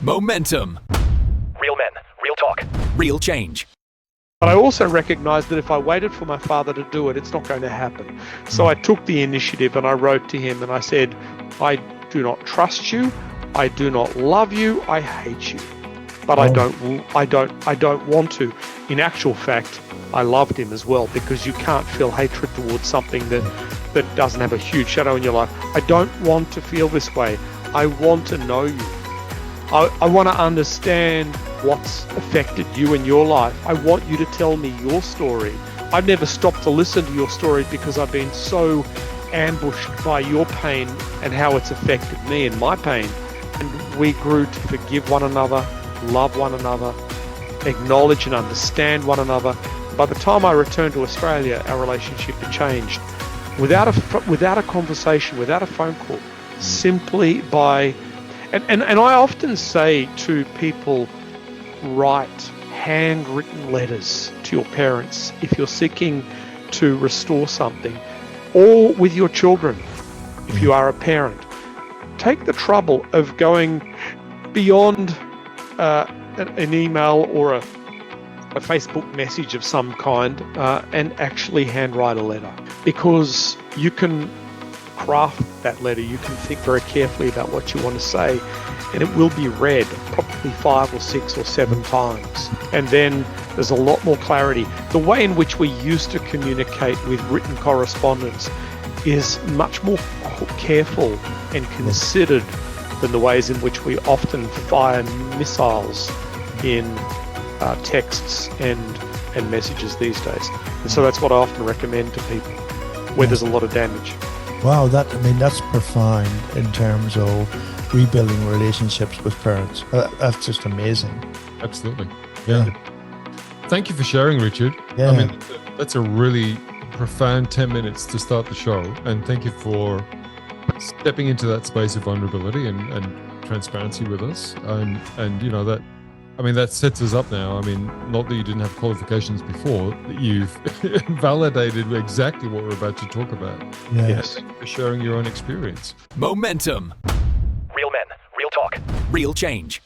Momentum. Real men, real talk. Real change. But I also recognized that if I waited for my father to do it, it's not going to happen. So I took the initiative and I wrote to him and I said, I do not trust you. I do not love you. I hate you. But I don't want to. In actual fact, I loved him as well, because you can't feel hatred towards something that doesn't have a huge shadow in your life. I don't want to feel this way. I want to know you. I want to understand what's affected you in your life. I want you to tell me your story. I've never stopped to listen to your story because I've been so ambushed by your pain and how it's affected me and my pain. And we grew to forgive one another, love one another, acknowledge and understand one another. By the time I returned to Australia, our relationship had changed. Without a conversation, without a phone call, simply by... And I often say to people, write handwritten letters to your parents if you're seeking to restore something, or with your children if you are a parent. Take the trouble of going beyond an email or a Facebook message of some kind and actually handwrite a letter, because you can craft that letter. You can think very carefully about what you want to say, and it will be read probably 5 or 6 or 7 times, and then there's a lot more clarity. The way in which we used to communicate with written correspondence is much more careful and considered than the ways in which we often fire missiles in texts and messages these days. And so that's what I often recommend to people where there's a lot of damage. Wow, that's profound in terms of rebuilding relationships with parents. That's just amazing. Absolutely. Yeah. Thank you for sharing, Richard. Yeah. I mean, that's a really profound 10 minutes to start the show. And thank you for stepping into that space of vulnerability and transparency with us. And you know, that sets us up now. I mean, not that you didn't have qualifications before, that you've validated exactly what we're about to talk about. Yeah. Yes. Thank you for sharing your own experience. Momentum. Real men, real talk. Real change.